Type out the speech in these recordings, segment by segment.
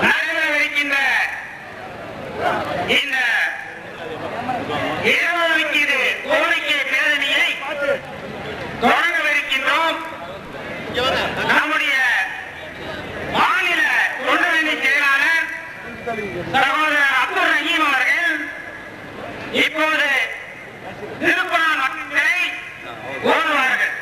நடைபெறவிருக்கின்ற இந்த இடஒதுக்கீடு கோரிக்கை பேரணியை தொடங்கவிருக்கின்றோம். நம்முடைய மாநில தொண்டரணி செயலாளர் சகோதரர் அப்துல் ரஹீம் அவர்கள் இப்போது திருக்குறான் மக்களை ஓதுவார்கள்.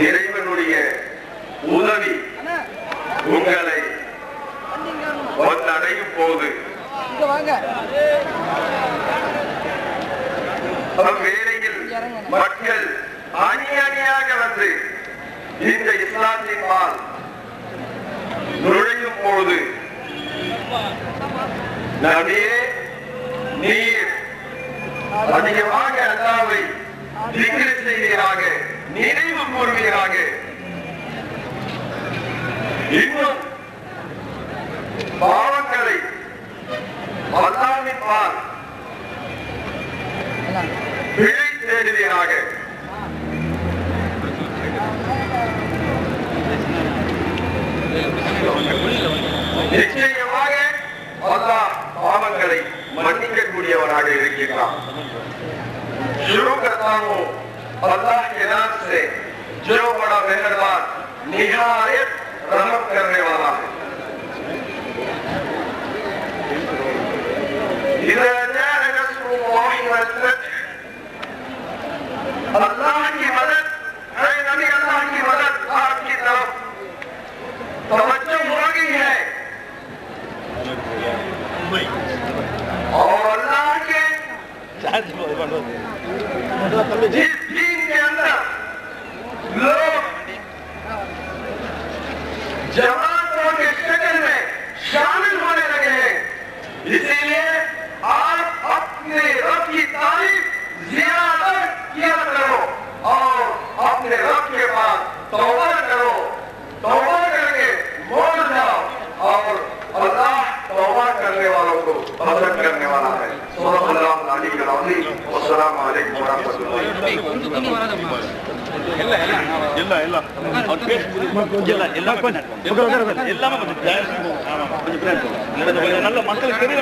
இறைவனுடைய உதவி உங்களை வந்தடையும் போது அவ்வேளையில் மக்கள் அணி அணியாக வந்து இந்த இஸ்லாத்தின் பால் நுழையும் போது நபியே நீர் அதிகமாக அல்லாஹ்வை திக்ர் செய்வீராக, நினைவு கூறுவீராக. இன்னும் பாவங்களை அல்லாஹ்வின் பால் பிழை தேடுவீராக. நிச்சயமாக அல்லாஹ் பாவங்களை மன்னிக்கக்கூடியவனாக இருக்கிறான். शुरू करता हूँ अल्लाह के नाम से जो बड़ा मेहरबान निहायत रहमत करने वाला है। अल्लाह की मदद है, नबी अल्लाह की मदद आपकी तरफ तवज्जो हो गई है और अल्लाह के जिस दीन के अंदर लोग जमातों के शक्ल में शामिल होने लगे हैं, इसीलिए आप अपने रब की तारीफ ज़्यादा किया करो और अपने रब के पास तौबा करो। तौबा करके मोड़ जाओ और अल्लाह तौबा करने वालों को पसंद करने वाला है। अस्सलाम वालेकुम वरहमतुल्लाहि நல்ல மக்களுக்கு தெரியல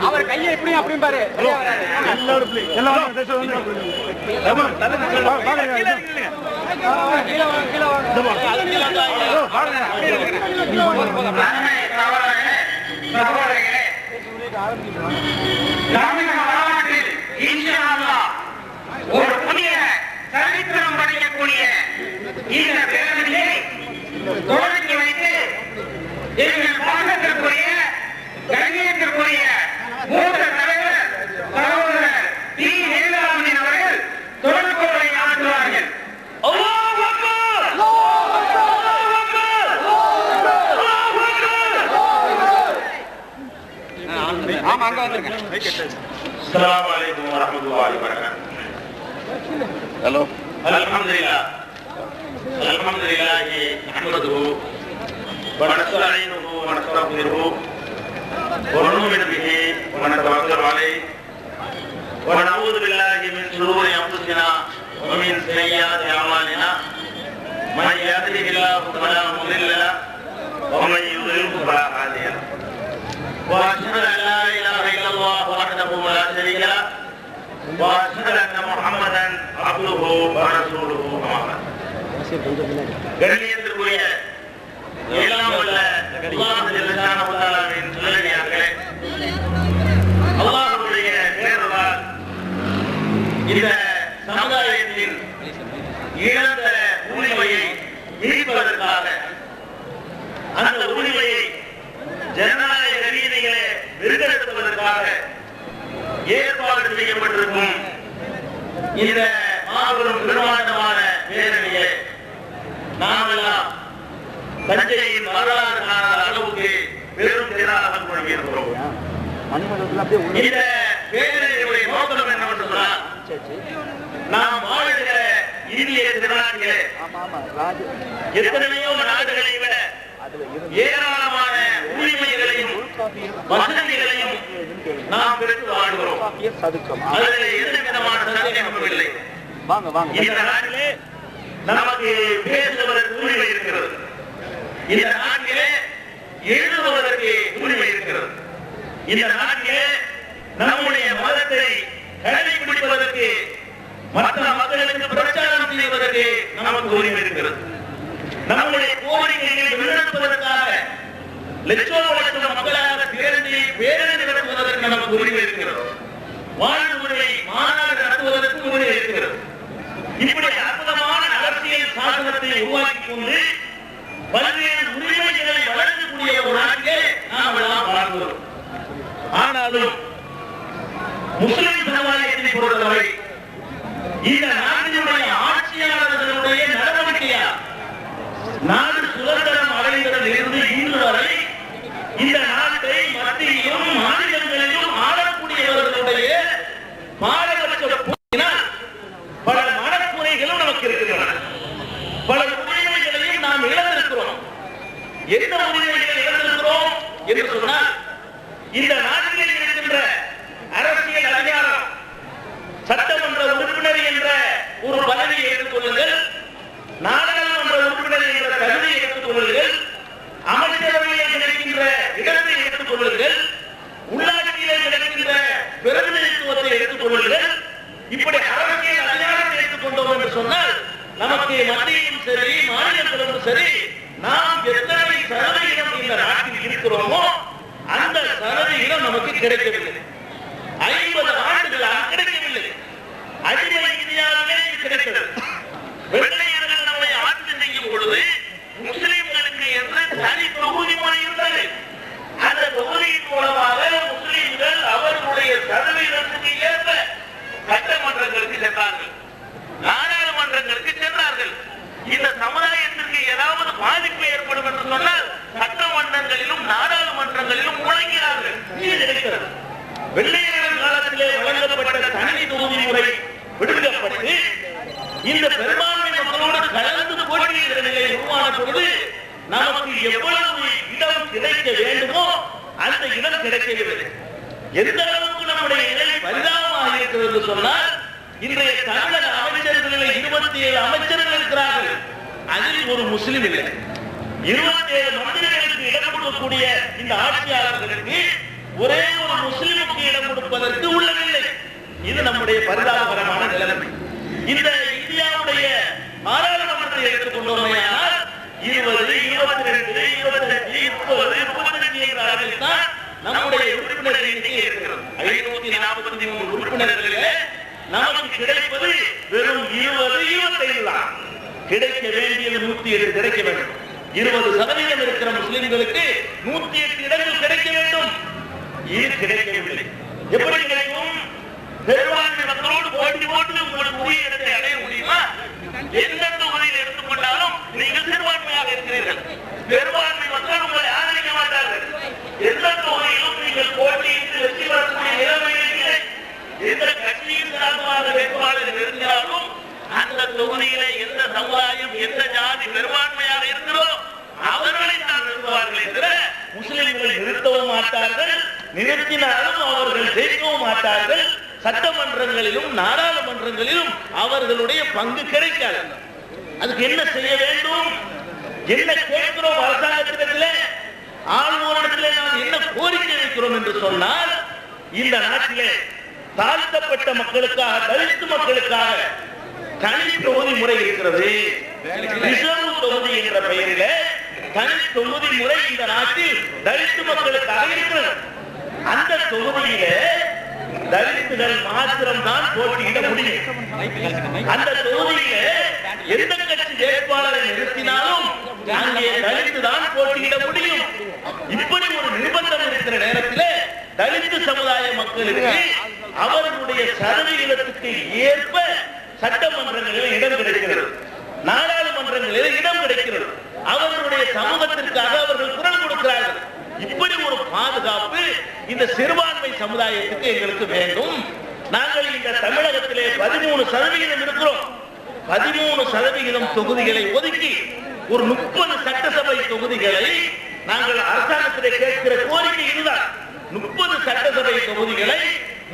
அவர் கையை எப்படி அப்படி பாரு ஒரு புதிய சரித்திரம் படைக்கக்கூடிய இந்த பேரணியை தொடங்கி வைத்து எங்கள் பாசத்திற்குரிய கண்ணியத்திற்குரிய மூத்த தலைவர் சகோதரர் டி. வேலுராமன் அவர்கள் தொடர்புரை ஆற்றுவார்கள். அல்லாஹ் அக்பர், அல்லாஹ் அக்பர், அல்லாஹ் அக்பர், அல்லாஹ் அக்பர். السلام عليكم ورحمة الله وبركاته. हेलो الحمد لله نحمده ونستعينه ونستغفره ونؤمن به ونتوكل عليه ونعوذ بالله من شرور أنفسنا ومن سيئات أعمالنا من يهده الله فلا مضل له ومن يضلل فلا هادي له وأشهد أن لا إله إلا الله وحده لا شريك له وأشهد أن محمدا عبده ورسوله أما بعد. கண்ணியத்திற்குரிய எல்லாம் வல்ல அல்லாஹ் ஜல்லஷானஹு தஆலாவின் நல்லடியார்களே, அல்லாஹ்வுடைய பேரருளால் இந்த சமுதாயத்தின் இழந்த உரிமையை மீட்பதற்காக, அந்த உரிமையை ஜனநாயக ரீதியிலே வென்றெடுப்பதற்காக ஏற்பாடு செய்யப்பட்டிருக்கும் இந்த மாபெரும் பிரமாண்டமான பேரணியை நாமெல்லாம் தஞ்சையின் வரலாறு காணாத அளவுக்கு பெரும் திரளாக கொள்கிறோம். இந்த பேரணியுடைய நோக்கம் என்னவென்று சொன்னால், நாம் வாழ்கிற இந்திய திருநாட்டிலே எத்தனையோ நாடுகளை விட ஏராளமான உரிமைகளையும் வசதிகளையும் நாம் பெற்று வாழ்கிறோம். அதில் எந்த விதமான சந்தேகமும் இல்லை. இந்த நாட்டிலே நமக்கு பேசுவதற்கு உரிமை இருக்கிறது. இந்த நாட்டிலே எழுதுவதற்கு உரிமை இருக்கிறது. இந்த நாட்டிலே நம்முடைய மதத்தை கடைபிடிப்பதற்கு, மற்ற மக்களுக்கு பிரச்சாரம் செய்வதற்கு நமக்கு உரிமை இருக்கிறது. நம்முடைய கோரிக்கைகளை முன்னெடுப்பதற்காக லட்சம் மக்களாக திரண்டு பேரணி நடத்துவதற்கு நமக்கு உரிமை இருக்கிறது. வாழ்வு உரிமை மாநாடு நடத்துவதற்கு உரிமை இருக்கிறது. இப்படி அற்புதமான அரசியல் சாசனத்தை உருவாக்கி கொண்டு பல்வேறு உரிமைகளை வழங்கக்கூடிய ஒரு நாட்டிலே நாம் எல்லாம் வாழ்கிறோம். ஆனாலும் முஸ்லிம் சமுதாயத்தை பொறுத்தவரை இந்த நாட்டினுடைய ஆட்சியாளர்களுடைய நடவடிக்கையா, நாடு சுதந்திரம் அடைந்ததிலிருந்து இன்று வரை இந்த நாட்டை மத்தியிலும் மாநிலங்களிலும் ஆளக்கூடியவர்களுடைய பாரபட்ச போக்கினால் பல மனக்குறைகளும் நமக்கு இருக்கின்றன. பல உரிமைகளையும் நாம் இழந்திருக்கிறோம். எந்த உரிமைகளை இழந்திருக்கிறோம் என்று சொன்னால், இந்த நாட்டில் இருக்கின்ற அரசியல் அதிகாரம், சட்டமன்ற உறுப்பினர் என்ற ஒரு பதவியை எடுத்துக்கொள்ளுங்கள், நாடாளுமன்ற உறுப்பினர் என்ற தகுதியை எடுத்துக்கொள்ளுங்கள், அமைச்சரவையில் கிடைக்கின்ற இடத்தை எடுத்துக் கொள்ளுங்கள், உள்ளாட்சியிலே கிடைக்கின்ற பிரதிநிதித்துவத்தை எடுத்துக் கொள்ளுங்கள். இப்படி அரசியல் அதிகாரத்தை எடுத்துக் கொண்டோம் என்று சொன்னால், நமக்கு மத்தியிலும் சரி மாநிலத்திலும் சரி நாம் எத்தனை சதவீதம் இந்த நாட்டில் இருக்கிறோமோ அந்த சதவீதம் நமக்கு கிடைக்கவில்லை. 50 ஆண்டுகளாக கிடைக்கவில்லை. அடிமை இந்தியாவிலே கிடைக்கிறது. வெள்ளையர்கள் நம்மை ஆட்சி செய்யும் பொழுது முஸ்லிம்களுக்கு என்று தனி தொகுதி முறை இருந்தது. அந்த தொகுதியின் மூலமாக முஸ்லிம்கள் அவர்களுடைய சதவீதத்துக்கு ஏற்ப சட்டமன்றங்களுக்கு சென்றார்கள், நாடாளுமன்றங்களுக்கு சென்றார்கள். இந்த சமுதாயத்திற்கு ஏதாவது பாதிப்பு ஏற்படும் என்று சொன்னால் சட்டமன்றங்களிலும் நாடாளுமன்றங்களிலும் முழங்கினார்கள். இது கிடைக்கிறது. வெள்ளையர்கள் காலத்திலே வழங்கப்பட்ட தனி தொகுதி முறை விடுவிக்கப்பட்டு இந்த பெரும்பான்மை மக்களோடு கலந்து போட்டியிடுகிற நிலை உருவான பொழுது நமக்கு எவ்வளவு இடம் கிடைக்க வேண்டுமோ அந்த இடம் கிடைக்கவில்லை. எந்த அளவுக்கு நம்முடைய நிலை பரிதாபமாக இருக்கிறது என்று சொன்னால், இன்றைய தமிழக அமைச்சர்களில் 27 அமைச்சர்கள் இருக்கிறார்கள். அதில் ஒரு முஸ்லிம் இல்லை. 27 மந்திரிகளுக்கு இடம் கொடுக்கக்கூடிய இந்த ஆட்சியாளர்களுக்கு ஒரே ஒரு முஸ்லிமுக்கு இடம் கொடுப்பதற்கு உள்ளதில்லை. இது நம்முடைய பரிதாபகரமான நிலைமை. இந்த இந்தியாவுடைய பாராளுமன்றத்தை எடுத்துக்கொண்டோமையானால் 20, 22, 25, 30, 35 என்ற அளவில் தான் நம்முடைய உறுப்பினர் எண்ணிக்கை இருக்கிறது. 543 உறுப்பினர்களிலே நமக்கு கிடைப்பது வெறும் 20, 25 தான். கிடைக்க வேண்டியது 108 கிடைக்க வேண்டும். 20% இருக்கிற முஸ்லிம்களுக்கு 108 இடங்கள் கிடைக்க வேண்டும். இது கிடைக்கவில்லை. எப்படி கிடைக்கும்? பெரும்பான்மை மக்களோடு போட்டி போட்டு உங்களுக்கு உரிய இடத்தை அடைய முடியுமா? எந்தெந்த உரையில் எடுத்துக்கொண்டாலும் நீங்கள் சிறுபான்மையாக இருக்கிறீர்கள். பெரும்பான்மை மக்கள் உங்களை ஆதரிக்க மாட்டார்கள். எந்த தொகுதியிலும் நீங்கள் போட்டியிட்டு வெற்றி நிறுத்தவும் மாட்டார்கள், நிறுத்தினாலும் அவர்கள் ஜெயிக்கவும் மாட்டார்கள். சட்டமன்றங்களிலும் நாடாளுமன்றங்களிலும் அவர்களுடைய பங்கு கிடைக்காது. அதுக்கு என்ன செய்ய வேண்டும், என்ன கேட்கிறோம் அரசாங்கத்திடத்திலே, ஆளுநரிடத்திலே நாம் என்ன கோரிக்கை வைக்கிறோம் என்று சொன்னால், இந்த நாட்டிலே தாழ்த்தப்பட்ட மக்களுக்காக, தலித் மக்களுக்காக தனி தொகுதி முறை இருக்கிறது. ரிசர்வ் தொகுதி என்ற பெயரிலே தனி தொகுதி முறை இந்த நாட்டில் தலித் மக்களுக்காக இருக்கிறது. அந்த தொகுதியிலே தலித்துகள் மாத்திரம்தான் போட்டியிட முடியும். அந்த தொகுதியிலே எந்த கட்சி வேட்பாளரை நிறுத்தினாலும் அங்கே தலித்து தான் போட்டியிட முடியும். இப்படி ஒரு நிர்பந்தம் இருக்கிற நேரத்திலே தலித்து சமுதாய மக்களுக்கு அவர்களுடைய சதவிகிதத்துக்கு ஏற்ப சட்டமன்றங்களில் இடம் கிடைக்கிறது, நாடாளுமன்றங்களில் இடம் கிடைக்கிறது. அவர்களுடைய சமூகத்திற்காக அவர்கள் குரல் கொடுக்கிறார்கள். இப்படி ஒரு பாதுகாப்பு இந்த சிறுபான்மை சமுதாயத்துக்கு எங்களுக்கு வேண்டும். நாங்கள் இந்த தமிழகத்திலே 13% இருக்கிறோம். 13% தொகுதிகளை ஒதுக்கி ஒரு 30 சட்டசபை தொகுதிகளை நாங்கள் அரசாங்கத்திலே கேட்கிற கோரிக்கை இதுதான். 30 சட்டசபை தொகுதிகளை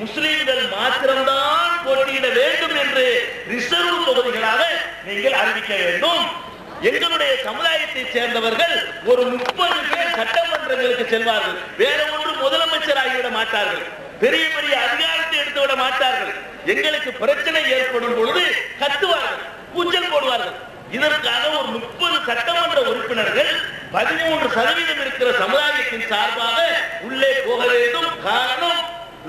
முஸ்லிம்கள் மாத்திரம்தான் போட்டியிட வேண்டும் என்று ரிசர்வ் தொகுதிகளாக நீங்கள் அறிவிக்க வேண்டும். எங்களுடைய சமுதாயத்தை சேர்ந்தவர்கள் ஒரு 30 பேர் சட்டமன்றங்களுக்கு செல்வார்கள். வேற ஒன்று முதலமைச்சர் ஆகிவிட மாட்டார்கள், பெரிய பெரிய அதிகாரத்தை எடுத்துவிட மாட்டார்கள். எங்களுக்கு பிரச்சனை ஏற்படும் பொழுது கத்துவார்கள், கூச்சல் போடுவார்கள். இதற்காக ஒரு 30 சட்டமன்ற உறுப்பினர்கள் 13% இருக்கிற சமுதாயத்தின் சார்பாக உள்ளே போக வேண்டும். காரணம்,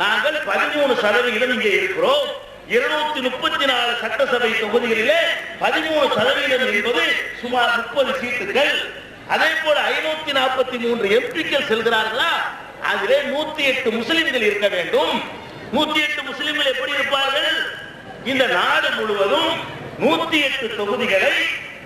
நாங்கள் 13% இங்கே இருக்கிறோம். 234 சட்டசபை தொகுதிகளிலே 13% என்பது சுமார் 30 சீட்டுகள். அதே போல 543 எம்பிக்கள் செல்கிறார்களா, அதிலே 108 முஸ்லிம்கள் இருக்க வேண்டும். 108 முஸ்லிம்கள் எப்படி இருப்பார்கள்? இந்த நாடு முழுவதும் 108 தொகுதிகளை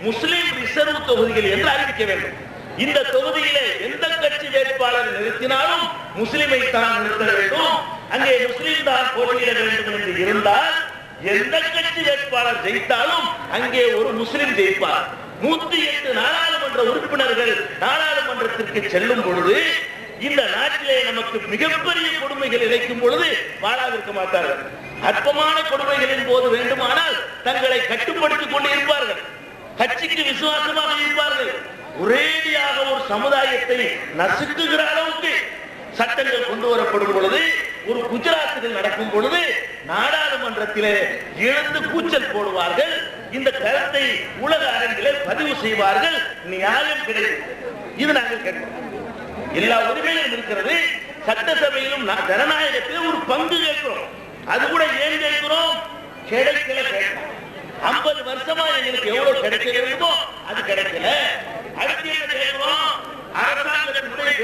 முஸ்லிம் ரிசர்வ் தொகுதிகள் என்று அறிவிக்க வேண்டும். இந்த தொகுதியிலே எந்த கட்சி வேட்பாளர் நிறுத்தினாலும் முஸ்லிமை தான் நிறுத்த வேண்டும், அங்கே முஸ்லிம் தான் போட்டியிட வேண்டும் என்று இருந்தால் எந்த கட்சி வேட்பாளர் ஜெயித்தாலும் அங்கே ஒரு முஸ்லிம் ஜெயிப்பார். 108 நாடாளுமன்ற உறுப்பினர்கள் நாடாளுமன்றத்திற்கு செல்லும் பொழுது இந்த நாட்டிலே நமக்கு மிகப்பெரிய கொடுமைகள் இழைக்கும் பொழுது வாழாதிருக்க மாட்டார்கள். அற்பமான கொடுமைகளின் போது வேண்டுமானால் தங்களை கட்டுப்படுத்திக் கொண்டு இருப்பார்கள், கட்சிக்கு விசுவாசமாக இருப்பார்கள். ஒரேடியாக ஒரு சமுதாயத்தை நசுக்குகிற அளவுக்கு சட்டங்கள் கொண்டு வரப்படும் பொழுது, ஒரு குஜராத்தில் நடக்கும் பொழுது நாடாளுமன்றத்திலே எழுந்து கூச்சல் போடுவார்கள். இந்த கருத்தை உலக அரங்கிலே பதிவு செய்வார்கள். நியாயம் கிடைக்கும். இது நாங்கள் கேட்கிறோம். எல்லா உரிமையும் இருக்கிறது. சட்டசபையிலும் ஜனநாயகத்தில் ஒரு பங்கு கேட்கிறோம். அது கூட ஏன் கேட்கிறோம்? கிடைக்கல கேட்கிறோம். 50 வருஷமா எங்களுக்கு எவ்வளவு கிடைக்க வேண்டுமோ அது கிடைக்கல. அடுத்து என்ன கேட்கிறோம்? அரசாங்கத்தினுடைய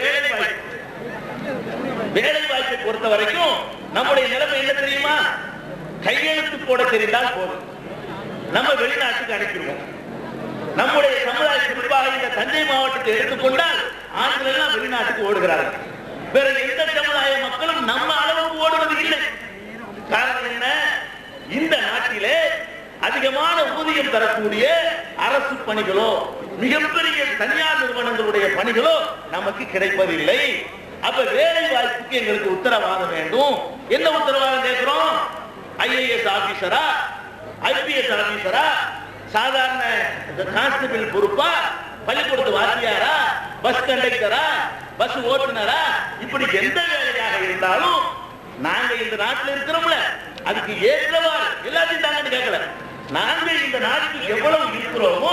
வேலை வாய்ப்பை பொறுத்த வரைக்கும் நம்முடைய நிலைமை என்ன தெரியுமா? கையெழுத்து போட தெரிந்தால் போதும், நம்ம வெளிநாட்டுக்கு அனுப்பிடுவோம். நம்முடைய சமுதாய குறிப்பாக இந்த தஞ்சை மாவட்டத்தை எடுத்துக்கொண்டால் ஆண்கள் எல்லாம் வெளிநாட்டுக்கு ஓடுகிறார்கள். வேற எந்த சமுதாய மக்களும் நம்ம அளவுக்கு ஓடுவது இல்லை. காரணம் என்ன? இந்த நாட்டிலே அதிகமான ஊதியம் தரக்கூடிய அரசு பணிகளோ மிகப்பெரிய தனியார் நிறுவனங்களுடைய பணிகளோ நமக்கு கிடைப்பதில்லை. அப்ப வேலை வாய்ப்புக்கு எங்களுக்கு உத்தரவாதம் வேண்டும். என்ன உத்தரவாதம் கேட்கிறோம்? ஐஏஎஸ் ஆபீசரா, ஐபிஎஸ் ஆபீசரா, சாதாரண கான்ஸ்டபிள் பொறுப்பா, பள்ளிக்கூடத்து வாத்தியாரா, பஸ் கண்டக்டரா, பஸ் ஓட்டுநரா, இப்படி எந்த வேலையாக இருந்தாலும் நாங்க இந்த நாட்டில் இருக்கிறோம்ல, அதுக்கு ஏற்றவாறு எல்லாத்தையும் தாங்கன்னு கேட்கல. நாங்கள் இந்த நாட்டில் எவ்வளவு இருக்கிறோமோ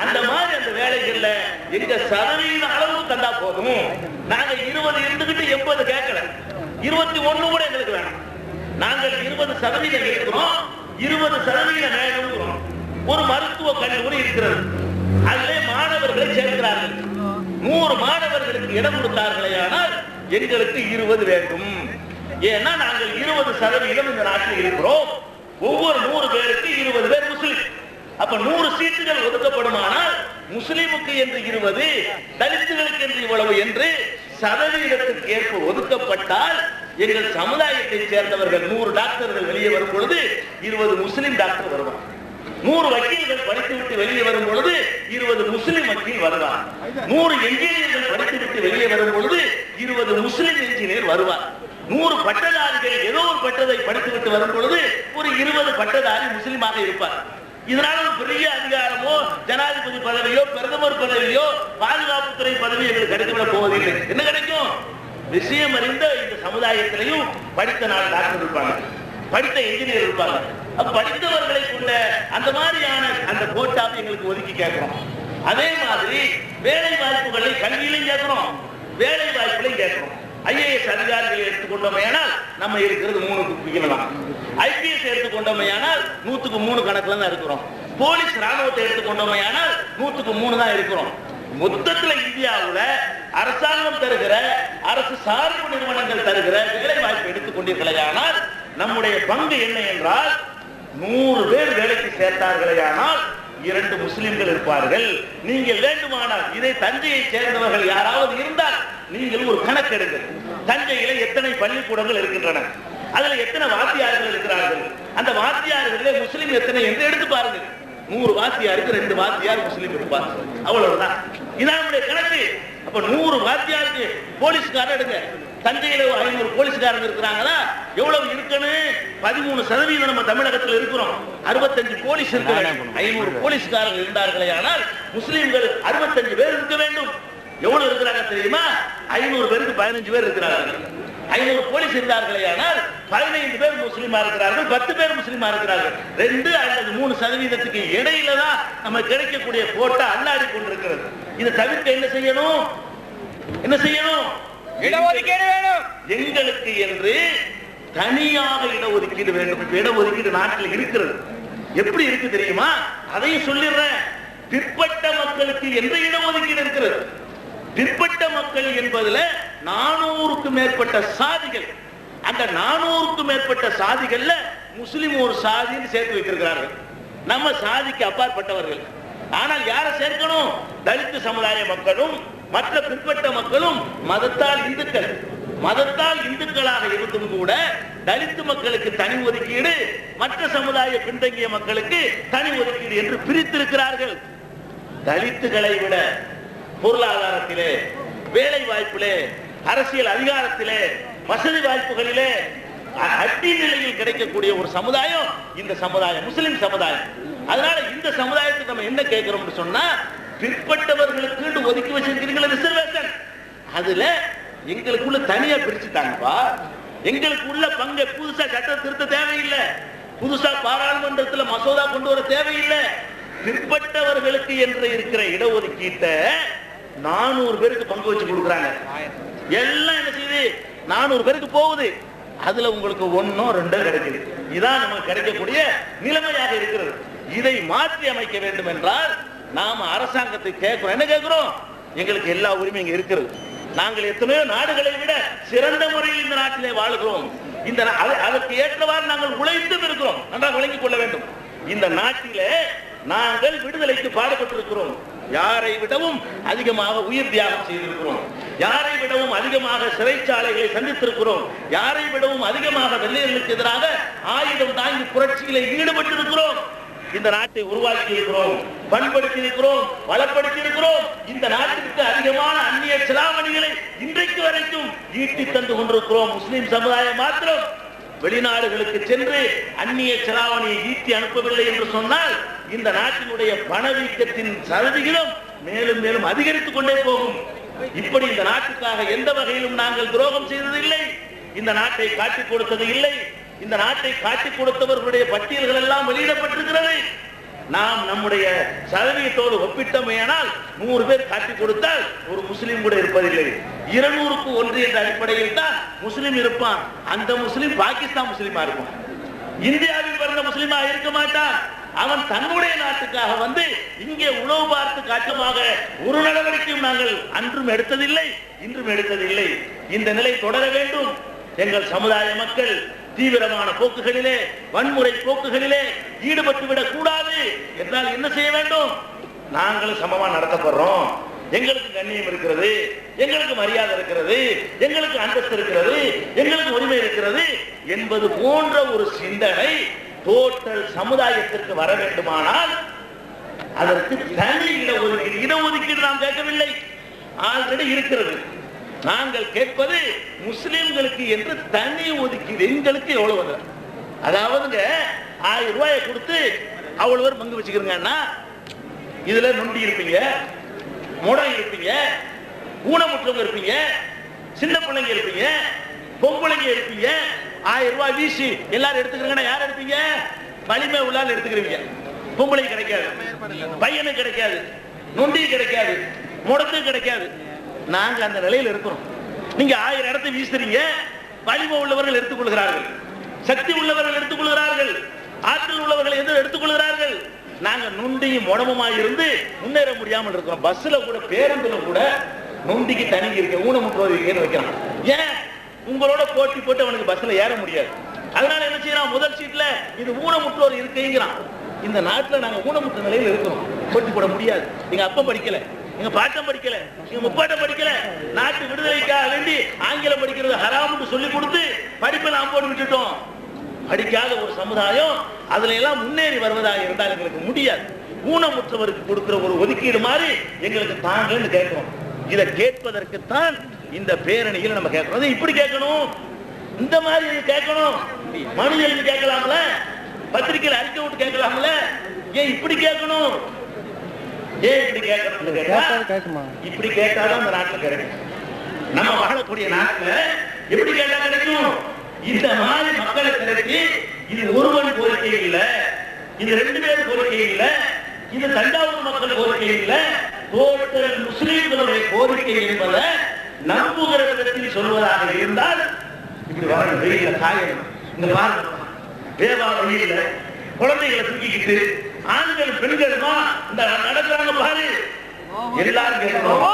அந்த மாதிரி அந்த வேலைகள்ல எங்க சதவீத அளவு தந்தா போதும். நாங்க 20 இருந்துகிட்டு 80 கேட்கல, 21 கூட எங்களுக்கு வேணும். நாங்கள் 20% இருக்கிறோம், 20% வேணும். ஒரு மருத்துவ கல்லூரி இருக்கிறது, அதிலே மாணவர்களை சேர்க்கிறார்கள். 100 மாணவர்களுக்கு இடம் கொடுத்தார்களே, ஆனால் எங்களுக்கு 20 வேண்டும். ஏன்னா நாங்கள் 20% இந்த நாட்டில் இருக்கிறோம். ஒவ்வொரு 100 பேருக்கு 20 பேர் முஸ்லிம். அப்ப 100 சீட்டுகள் ஒதுக்கப்படுமானால் முஸ்லிமுக்கு என்று 20, தலித்துகளுக்கு என்று இவ்வளவு என்று சதவீதத்திற்கு ஏற்ப ஒதுக்கப்பட்டால் எங்கள் சமுதாயத்தை சேர்ந்தவர்கள் 100 டாக்டர்கள் வெளியே வரும் பொழுது 20 முஸ்லிம் டாக்டர் வருவாங்க. 100 வக்கீல்கள் படித்துவிட்டு வெளியே வரும் பொழுது 20 முஸ்லிம் வக்கீல் வருவார். 100 என்ஜினியர்கள் படித்துவிட்டு வெளியே வரும் பொழுது 20 முஸ்லிம் என்ஜினியர் வருவார். 100 பட்டதாரிகள் ஏதோ ஒரு பட்டதை படித்துவிட்டு வரும் பொழுது ஒரு 20 பட்டதாரி முஸ்லிமாக இருப்பார். இதனால ஒரு பெரிய அதிகாரமோ ஜனாதிபதி பதவியோ பிரதமர் பதவியோ பாதுகாப்புத்துறை பதவி எங்களுக்கு கிடைத்துவிட போவதில்லை. என்ன கிடைக்கும்? விஷயம் அறிந்த இந்த சமுதாயத்திலையும் படித்த 4 டாக்டர் இருப்பாங்க, படித்த என்ஜினியர் இருப்பாங்க. படித்தவர்களை கொண்ட அந்த மாதிரியான அந்த கோட்டாவை எங்களுக்கு ஒதுக்கி கேட்கிறோம். அதே மாதிரி வேலை வாய்ப்புகளை கல்வியிலையும் கேட்கிறோம், வேலை வாய்ப்புகளையும் கேட்கிறோம். IAS அதிகாரிகளை எடுத்துக்கொண்டோமையானால் நம்ம இருக்கிறது 3க்கு கீழே தான். IPS எடுத்துக்கொண்டோமையானால் 100க்கு 3 கணக்குல தான் இருக்கிறோம். போலீஸ் ராணுவத்தை எடுத்துக்கொண்டோமையானால் 100க்கு 3 தான் இருக்கிறோம். மொத்தத்தில் இந்தியாவில் அரசாங்கம் தருகிற அரசு சார்பு நிறுவனங்கள் தருகிற வேலை வாய்ப்பு எடுத்துக்கொண்டீர்களேயானால் நம்முடைய பங்கு என்ன என்றால் 100 பேர் வேலைக்கு சேர்த்தார்களேயானால் 2 முஸ்லிம்கள் இருப்பார்கள். நீங்கள் வேண்டுமானால் இதை தஞ்சையை சேர்ந்தவர்கள் யாராவது இருந்தால் நீங்கள் ஒரு கணக்கெடுங்கள். தஞ்சையில எத்தனை பள்ளிக்கூடங்கள் இருக்கின்றன, அதுல எத்தனை வாத்தியார்கள் இருக்கிறார்கள், அந்த வாத்தியார்களே முஸ்லிம் எத்தனை என்று எடுத்து பாருங்கள். 100 வாத்தியாருக்கு 2 வாத்தியார் முஸ்லிம் இருப்பார், அவ்வளவுதான். இதான் நம்முடைய கணக்கு. அப்ப 100 வாத்தியாருக்கு போலீஸ்காரர் எடுங்க. தஞ்சையில 500 போலீஸ்காரங்க இருக்கிறாங்களா? எவ்வளவு இருக்கணும்? 13% நம்ம தமிழகத்தில் இருக்கிறோம். 65 போலீஸ் இருக்கிறாங்க. 500 போலீஸ்காரங்க இருந்தார்களே ஆனால் முஸ்லிம்கள் 65 பேர் இருக்க வேண்டும். எவ்வளவு இருக்கிறாங்க தெரியுமா? 500 பேருக்கு 15 பேர் இருக்கிறார்கள். 500 போலீஸ் இருந்தார்களே ஆனால் 15 பேர் முஸ்லிமா இருக்கிறார்கள், 10 பேர் முஸ்லிமா இருக்கிறார்கள். 2 அல்லது 3% இடையில தான் நம்ம கிடைக்கக்கூடிய கோட்டா அல்லாடி கொண்டிருக்கிறது. இதை தவிர்க்க என்ன செய்யணும்? என்ன செய்யணும்? இடஒதுக்கீடு வேணும். எங்களுக்கு என்று தனியாக இடஒதுக்கீடு வேண்டும். இடஒதுக்கீடு நாட்டில் இருக்கிறது. எப்படி இருக்கு தெரியுமா? அதையும் சொல்லிடுறேன். பிற்பட்ட மக்களுக்கு எந்த இடஒதுக்கீடு இருக்கிறது? பிற்பட்ட மக்கள் என்பதுல 400க்கும் மேற்பட்ட சாதிகள். அந்த 400க்கும் மேற்பட்ட சாதிகள்ல முஸ்லிம் ஒரு சாதின்னு சேர்த்து வைத்திருக்கிறார்கள். நம்ம சாதிக்கு அப்பாற்பட்டவர்கள். ஆனால் யாரை சேர்க்கணும்? தலித் சமுதாய மக்களும் மற்ற பிற்பட்ட மக்களும் மதத்தால் இந்துக்கள். மதத்தால் இந்துக்களாக இருந்தும் கூட தலித் மக்களுக்கு தனி ஒதுக்கீடு, மற்ற சமுதாய பின்தங்கிய மக்களுக்கு தனி ஒதுக்கீடு என்று பிரித்திருக்கிறார்கள். தலித்துகளை விட பொருளாதாரத்திலே, வேலை வாய்ப்பிலே, அரசியல் அதிகாரத்திலே, வசதி வாய்ப்புகளிலே அடி நிலையில் கிடைக்கக்கூடிய ஒரு சமுதாயம் இந்த சமுதாயம், முஸ்லிம் சமுதாயம். அதனால இந்த சமுதாயத்துக்கு நம்ம என்ன கேட்கிறோம்னு சொன்னா, பிற்பட்டவர்களுக்கு ஒதுக்கி வச்சிருக்கிறீங்களா ரிசர்வேஷன், அதுல எங்களுக்குள்ள தனியா பிரிச்சுட்டாங்கப்பா. எங்களுக்கு உள்ள பங்கை புதுசா சட்ட திருத்த தேவையில்லை, புதுசா பாராளுமன்றத்தில் மசோதா கொண்டு வர தேவையில்லை. பிற்பட்டவர்களுக்கு என்று இருக்கிற இடஒதுக்கீட்டை 400 பேருக்கு பங்கு வச்சு கொடுக்குறாங்க. எல்லாம் என்ன செய்யுது? 400 பேருக்கு போகுது. அதுல உங்களுக்கு 1 2 கிடைக்குது. இதான் நமக்கு கிடைக்கக்கூடிய நிலைமையாக இருக்கிறது. இதை மாற்றி அமைக்க வேண்டும் என்றால் நாம அரசாங்கத்தை கேட்கிறோம். என்ன கேட்கிறோம்? எங்களுக்கு எல்லா உரிமையும் இங்க இருக்கிறது. நாங்கள் எத்தனையோ நாடுகளை விட சிறந்த முறையில் இந்த நாட்டிலே வாழ்கிறோம். இந்த அதற்கு ஏற்றவாறு நாங்கள் உழைத்தும் இருக்கிறோம். நன்றாக விளங்கிக் கொள்ள வேண்டும். இந்த நாட்டிலே நாங்கள் விடுதலைக்கு பாடுபட்டிருக்கிறோம். யாரை விடவும் அதிகமாக உயிர் தியாகம் செய்திருக்கிறோம். யாரை விடவும் அதிகமாக சிறைச்சாலைகளை சந்தித்திருக்கிறோம். யாரை விடவும் அதிகமாக வெள்ளையர்களுக்கு எதிராக ஆயுதம் தாங்கி புரட்சிகளை ஈடுபட்டிருக்கிறோம். இந்த நாட்டை உருவாக்கி இருக்கிறோம், பண்படுத்தி இருக்கிறோம், வளப்படுத்தி இருக்கிறோம். இந்த நாட்டிற்கு அதிகமான அந்நிய செலாவணிகளை இன்றைக்கு வரைக்கும் ஈட்டி தந்து கொண்டிருக்கிறோம். முஸ்லிம் சமுதாயம் மாத்திரம் வெளிநாடுகளுக்கு சென்று அந்நிய செலாவணியை ஈட்டி அனுப்பவில்லை என்று சொன்னால் இந்த நாட்டினுடைய பணவீக்கத்தின் சதவிகிதம் மேலும் மேலும் அதிகரித்துக் கொண்டே போகும். இப்படி இந்த நாட்டுக்காக எந்த வகையிலும் நாங்கள் துரோகம் செய்ததில்லை. இந்த நாட்டை காட்டிக் கொடுத்தது இல்லை. இந்த நாட்டை காட்டிக் கொடுத்தவர்களுடைய பட்டியல்கள் எல்லாம் வெளியிடப்பட்டிருக்கிறது. நாம் நம்முடைய சதவீதத்தோடு ஒப்பிட்டமையானால் 100 பேர் காட்டிக் கொடுத்தால் ஒரு முஸ்லீம் கூட இருப்பதில்லை. 200க்கு 1 என்ற அடிப்படையில் தான் முஸ்லீம் இருப்பான். அந்த முஸ்லீம் பாகிஸ்தான் முஸ்லீமா இருக்கும், இந்தியாவில் பிறந்த முஸ்லீமா இருக்க மாட்டான். அவன் தன்னுடைய நாட்டுக்காக வந்து இங்கே உளவு பார்த்து காட்டமாக ஒரு நடவடிக்கையும் நாங்கள் அன்றும் எடுத்ததில்லை, இன்றும் எடுத்ததில்லை. இந்த நிலை தொடர வேண்டும். எங்கள் சமுதாய மக்கள் தீவிரமான போக்குகளிலே, வன்முறை போக்குகளிலே ஈடுபட்டு விடக் கூடாது என்றால் என்ன செய்ய வேண்டும்? நாங்களும் சமமா நடத்தப்படுறோம், எங்களுக்கு கண்ணியம் இருக்கிறது, எங்களுக்கு மரியாதை இருக்கிறது, எங்களுக்கு அந்தஸ்து இருக்கிறது, எங்களுக்கு உரிமை இருக்கிறது என்பது போன்ற ஒரு சிந்தனை டோட்டல் சமுதாயத்திற்கு வர வேண்டுமானால் அதற்கு தனி இடஒதுக்கீடு நாம் கேட்கவில்லை, ஆல்ரெடி இருக்கிறது. நாங்கள் கேட்பது முஸ்லிம்களுக்கு என்று தனி ஒதுக்கீடு. எங்களுக்கு எவ்வளவு வந்து, அதாவதுங்க 1000 ரூபாயை கொடுத்து அவ்வளவு பேர் பங்கு வச்சுக்கிறீங்கன்னா இதுல நொண்டி இருப்பீங்க, முடம் இருப்பீங்க, ஊனமுற்றவங்க இருப்பீங்க, சின்ன பிள்ளைங்க இருப்பீங்க, பொம்பளைங்க இருப்பீங்க. 1000 ரூபாய் வீசி எல்லாரும் எடுத்துக்கிறீங்கன்னா யார் எடுப்பீங்க? வலிமை உள்ளால் எடுத்துக்கிறீங்க. பொம்பளை கிடைக்காது, பையனு கிடைக்காது, நொண்டி கிடைக்காது, முடத்து கிடைக்காது. நாங்க அந்த நிலையில் இருக்கிறோம். நீங்க 1000 இடத்தை வீசுறீங்க, வலிமை உள்ளவர்கள் எடுத்துக்கொள்கிறார்கள், சக்தி உள்ளவர்கள் எடுத்துக்கொள்கிறார்கள், ஆற்றல் உள்ளவர்கள் எது எடுத்துக்கொள்கிறார்கள். நாங்க நொண்டியும் முடமுமாய் இருந்து முன்னேற முடியாமல் இருக்கிறோம். பஸ்ல கூட பேருந்துல கூட நொண்டிக்கு தனி இருக்க, ஊனமுற்றோர் இருக்கேன்னு வைக்கிறான். ஏன்? உங்களோட போட்டி போட்டு அவனுக்கு பஸ்ல ஏற முடியாது. அதனால என்ன செய்யறான்? முதல் சீட்ல இது ஊனமுற்றோர் இருக்கேங்கிறான். இந்த நாட்டில் நாங்க ஊனமுற்ற நிலையில் இருக்கிறோம், போட்டி போட முடியாது. எங்க அப்பா படிக்கல, எங்க பாட்டம் படிக்கல, எங்க முப்பாட்டம் படிக்கல. நாட்டு விடுதலைக்காக வேண்டி ஆங்கிலம் படிக்கிறது ஹராம்னு சொல்லி கொடுத்து படிப்பை நாம் போட்டு விட்டுட்டோம். படிக்காத ஒரு சமுதாயம் அதுல எல்லாம் முன்னேறி வருவதாக இருந்தால் எங்களுக்கு முடியாது. ஊனமுற்றவருக்கு கொடுக்கிற ஒரு ஒதுக்கீடு மாதிரி எங்களுக்கு தாங்கன்னு கேட்கிறோம். இதை கேட்பதற்குத்தான் இந்த பேரணியில் நம்ம கேட்கிறோம். இப்படி கேட்கணும், இந்த மாதிரி கேட்கணும். மனு எழுதி கேட்கலாம்ல, பத்திரிகையில் அறிக்கை விட்டு கேட்கலாம்ல. ஏன் இப்படி கேட்கணும்? ஏன் இப்படி கேட்கணும்? இப்படி கேட்டாதான் அந்த நாட்டில் கிடைக்கும். நம்ம வாழக்கூடிய நாட்டில் எப்படி கேட்டா கிடைக்கும்? இந்த மாதிரி மக்களை திரட்டி, இது ஒருவன் கோரிக்கை இல்லை, இது 2 பேர் கோரிக்கை இல்லை, இது தஞ்சாவூர் மக்கள் கோரிக்கை இல்லை, டோட்டல் முஸ்லிம்களுடைய கோரிக்கை என்பதை நம்புகிற விதத்தில் சொல்வதாக இருந்தால் இப்படி வாழ வெயில காயணும். இந்த பாருங்க, வேவா வழியில குழந்தைகளை தூக்கிக்கிட்டு ஆண்கள் பெண்களுமா இந்த நடக்கிறாங்க பாரு. எல்லாரும் கேட்கிறோம்,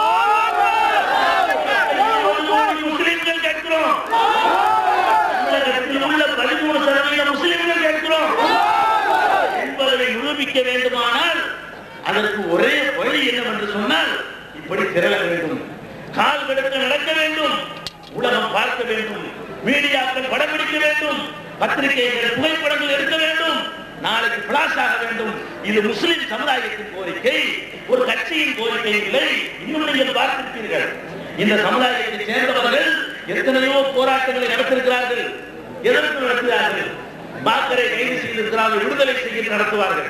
முஸ்லிம்கள் கேட்கிறோம், உள்ள 13% முஸ்லிம்கள் கேட்கிறோம் என்பதை நிரூபிக்க வேண்டுமானால் அதற்கு ஒரே வழி என்னவென்று சொன்னால் இப்படி திரள வேண்டும், கால் கிடக்க நடக்க வேண்டும், உலகம் பார்க்க வேண்டும், மீடியாக்கள் படம் பிடிக்க வேண்டும், பத்திரிகைகள் புகைப்படங்கள் எடுக்க வேண்டும், நாளைக்கு பிளாஸ் ஆக வேண்டும். இது முஸ்லிம் சமுதாயத்தின் கோரிக்கை, ஒரு கட்சியின் கோரிக்கை இல்லை. இன்னும் நீங்கள் பார்த்திருப்பீர்கள், இந்த சமுதாயத்தை சேர்ந்தவர்கள் எத்தனையோ போராட்டங்களை நடத்திருக்கிறார்கள். எதற்கு நடத்துகிறார்கள்? பாக்கரை கைது செய்திருக்கிறார்கள், விடுதலை செய்ய நடத்துவார்கள்.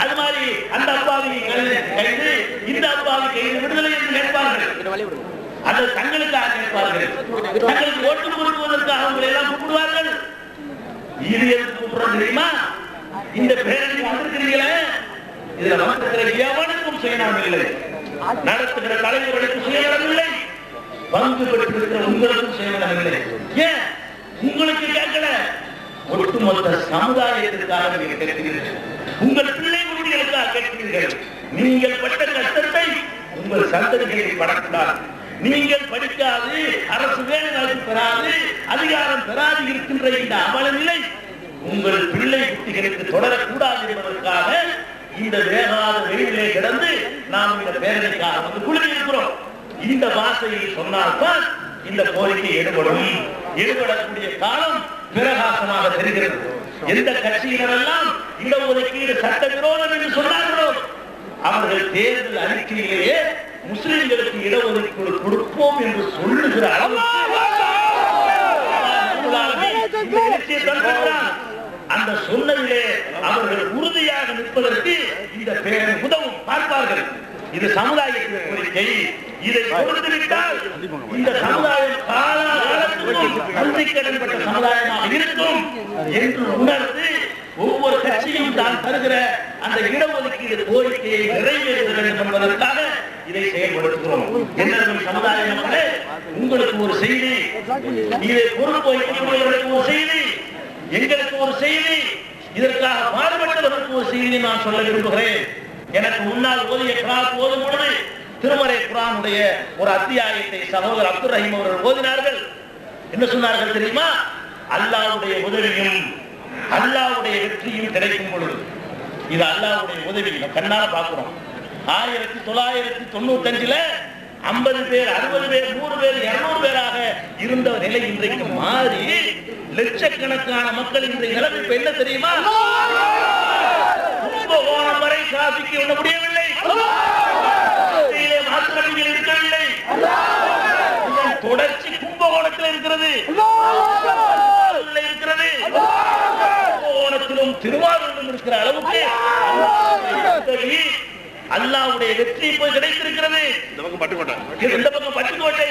அது மாதிரி அந்த அப்பாவி கைது, இந்த அப்பாவி கைது, விடுதலை என்று கேட்பார்கள். அது தங்களுக்காக கேட்பார்கள், தங்களுக்கு ஓட்டு கொடுப்பதற்காக அவங்களை எல்லாம் கூப்பிடுவார்கள். இது எதுக்கு கூப்பிடுறது தெரியுமா? இந்த பேரணி வந்திருக்கிறீங்களே, இதுல வந்திருக்கிற எவனுக்கும் சுயநலம் இல்லை, நடத்துகிற தலைவர்களுக்கும் சுயநலம் இல்லை, பங்கு பெற்றிருக்கிற உங்களுக்கும் சுயநலம் இல்லை. ஏன் உங்களுக்கு கேட்கல? ஒட்டுமொத்த சமுதாயத்திற்காக நீங்கள் கேட்கிறீர்கள், உங்கள் பிள்ளைகளுக்காக கேட்கிறீர்கள். நீங்கள் பட்ட கஷ்டத்தை உங்கள் சந்ததிகளில் படக்கூடாது. நீங்கள் படிக்காது, அரசு வேலை பெறாது, அதிகாரம் பெறாது இருக்கின்ற இந்த அவல நிலை உங்கள் பிள்ளை குட்டிகளுக்கு தொடரக்கூடாது என்பதற்காக இந்த வேகாத வெயிலே கிடந்து நாம் இந்த பேரணிக்காக வந்து குழுமி இருக்கிறோம். இந்த வாசையில் சொன்னால்தான் இந்த கோரிக்கை ஈடுபடும். ஈடுபடக்கூடிய காலம் பிரகாசமாக தெரிகிறது. எந்த கட்சியினரெல்லாம் இடஒதுக்கீடு சட்டவிரோதம் என்று சொன்னார்களோ அவர்கள் தேர்தல் அறிக்கையிலேயே முஸ்லிம்களுக்கு இடஒதுக்கீடு கொடுப்போம் என்று சொல்லுகிற அந்த சொன்னதிலே அவர்கள் உறுதியாக நிற்பதற்கு இந்த பேரணி உதவும் பார்ப்பார்கள். இது சமுதாயத்தின் கோரிக்கை. இதை கொடுத்துவிட்டால் இந்த சமுதாயம் காலகாலத்துக்கும் நம்பிக்கைப்பட்ட சமுதாயமாக இருக்கும் என்று உணர்ந்து ஒவ்வொரு கட்சியும் தான் தருகிற அந்த இடஒதுக்கீடு கோரிக்கையை நிறைவேற்ற வேண்டும் என்பதற்காக இதை செயல்படுத்துகிறோம். என்ன சமுதாய மக்களே, உங்களுக்கு ஒரு செய்தி, இதை பொறுப்பேற்கக்கூடியவர்களுக்கு ஒரு செய்தி, எங்களுக்கு ஒரு செய்தி, இதற்காக பாடுபட்டவர்களுக்கு ஒரு செய்தி நான் சொல்ல விரும்புகிறேன். எனக்கு முன்னால் ஓதிய கிராத் ஓதும் பொழுது திருமறை குர்ஆனுடைய ஒரு அத்தியாயத்தை சகோதரர் அப்துல் ரஹீம் அவர்கள் ஓதினார்கள். என்ன சொன்னார்கள் தெரியுமா? அல்லாஹ்வுடைய உதவியும் அல்லாஹ்வுடைய வெற்றியும் கிடைக்கும் பொழுது, இது அல்லாஹ்வுடைய உதவி கண்ணால பார்க்கிறோம். 1995 50 பேர், 60 பேர், 100 பேர், 200 பேராக இருந்த நிலை இன்றைக்கு மாறி லட்சக்கணக்கான மக்கள் இன்றைய நிலைமை இப்ப என்ன தெரியுமா? கும்பகோணம் வரை டிராபிக் விட முடியவில்லை, மாற்றங்கள் இருக்கவில்லை. தொடர்ச்சி கும்பகோணத்தில் இருக்கிறது, கும்பகோணத்திலும் திருவாரூரிலும் இருக்கிற அளவுக்கு அல்லாஹ்வுடைய வெற்றி போய் கிடைத்திருக்கிறது. இந்த பக்கம் பட்டுக்கோட்டை,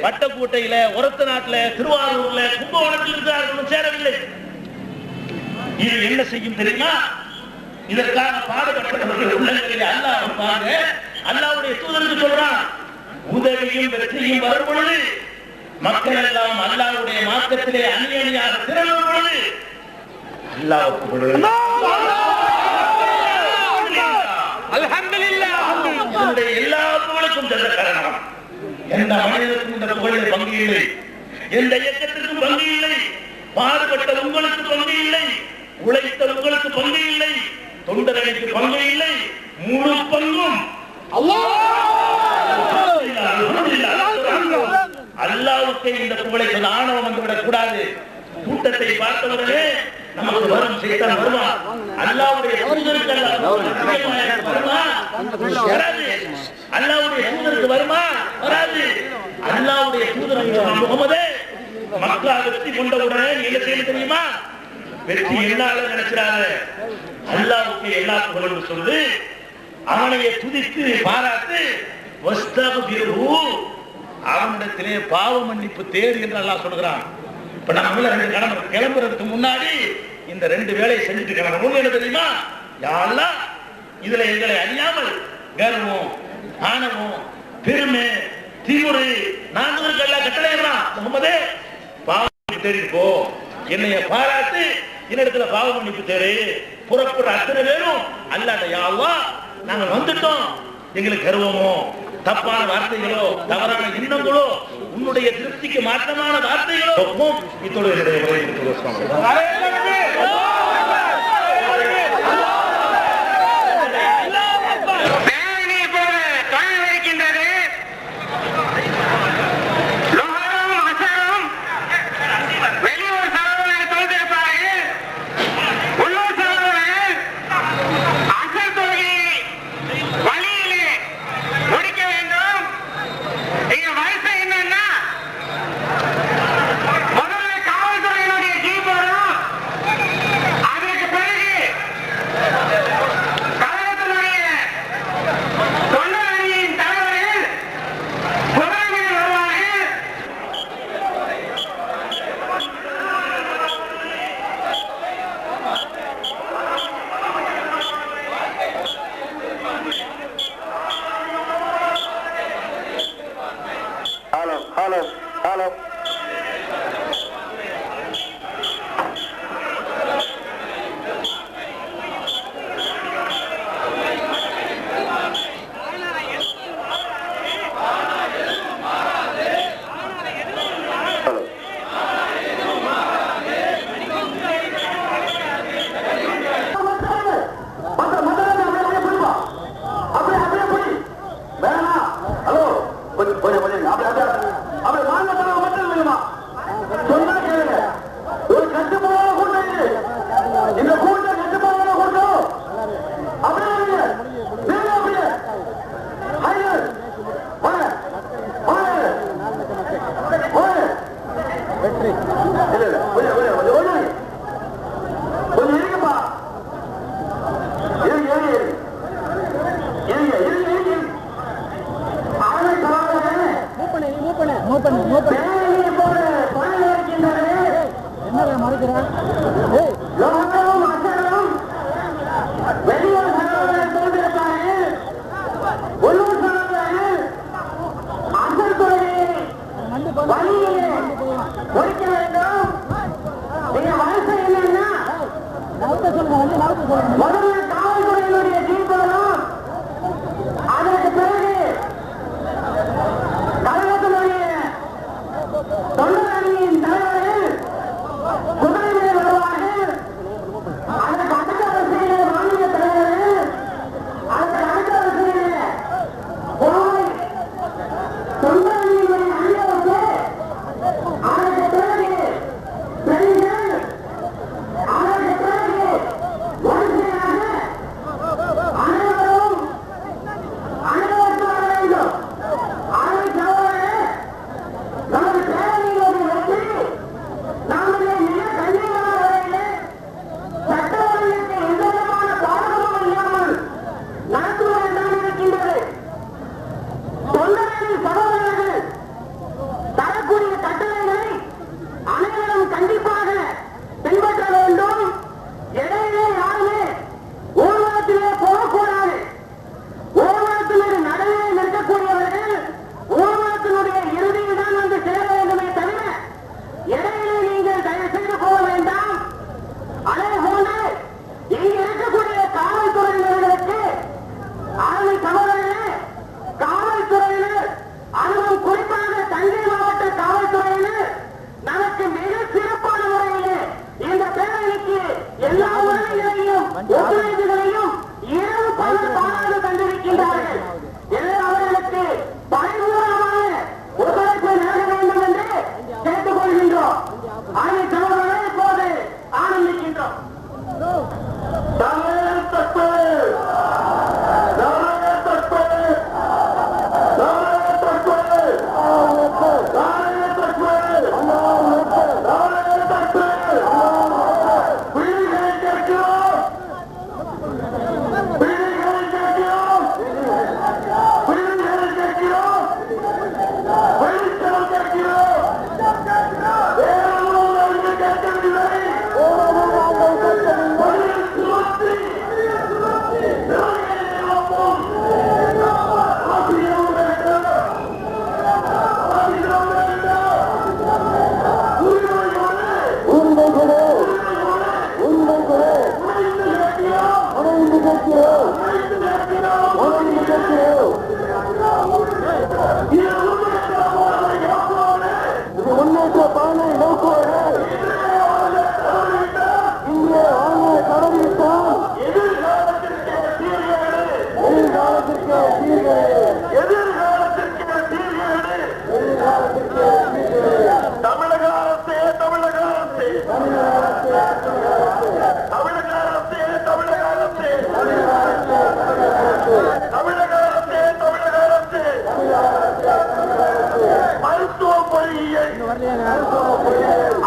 பட்டுக்கோட்டையில, ஒரத்த நாட்டுல, திருவாரூர்ல, கும்பகோணத்தில் இருக்கிறார்கள் சேரவில்லை. இது என்ன செய்யும் தெரியுமா? இதற்காக பாடுபட்டவர்கள் உள்ளங்களில் அல்லாஹ் பாருங்க, அல்லாஹ்வுடைய தூதருக்கு சொல்றான், உதவியும் வெற்றியும் வரும் பொழுது மக்கள் எல்லாம் அல்லாஹ்வுடைய மார்க்கத்திலே அணி அணியாக திரளும் பொழுது அல்லாஹ்வுக்கு இதனுடைய எல்லா புகழுக்கும் சென்ற காரணம். எந்த மனிதனுக்கும் இந்த புகழில் பங்கு இல்லை, எந்த இயக்கத்திற்கும் பங்கு இல்லை, பாடுபட்ட உங்களுக்கு பங்கு இல்லை, உழைத்த உங்களுக்கு பங்கு இல்லை, தொண்டர்களுக்கு பங்கு இல்லை, முழு பங்கும் அல்லாஹ்வுக்கு இந்த புகழை ஆணவம் வந்துவிடக் கூடாது. கூட்டத்தை பார்த்தவர்களே நமக்கு வரும் சைத்தான் வருவான். அல்லாஹ்வுடைய தூதருக்கு வருமா? வராது. அல்லாஹ்வுடைய தூதருக்கு வருமா? வராது. அல்லாஹ்வுடைய தூதருக்கு முகமதே மக்கா வெற்றி கொண்ட உடனே என்ன செய்ய தெரியுமா? வெற்றி என்னால நினைக்கிறாரு, அல்லாஹ்வுக்கு எல்லா புகழும் சொல்லு, அவனையே துதித்து பாராட்டு, அவனிடத்திலே பாவ மன்னிப்பு தேடு என்று அல்லாஹ் சொல்கிறான். இப்ப நம்ம ரெண்டு கடமை கிளம்புறதுக்கு முன்னாடி இந்த ரெண்டு வேலையை செஞ்சுட்டு கிளம்ப. ஒண்ணு என்ன தெரியுமா? யா அல்லாஹ், இதுல எங்களை அறியாமல் கர்வம், ஆணவம், பெருமை, திமிரு நான்கு எல்லாம் கட்டளையிடலாம். முகமதே பாவம் தேடி போ, என்னைய பாராட்டு, என்னிடத்துல பாவ மன்னிப்பு தேடு. புறப்படுற அத்தனை பேரும் அல்லாஹ், யா அல்லாஹ் நாங்கள் வந்துட்டோம், எங்களுக்கு கர்வமோ, தப்பான வார்த்தைகளோ, தவறான எண்ணங்களோ, உன்னுடைய திருப்திக்கு மாற்றமான வார்த்தைகளோ move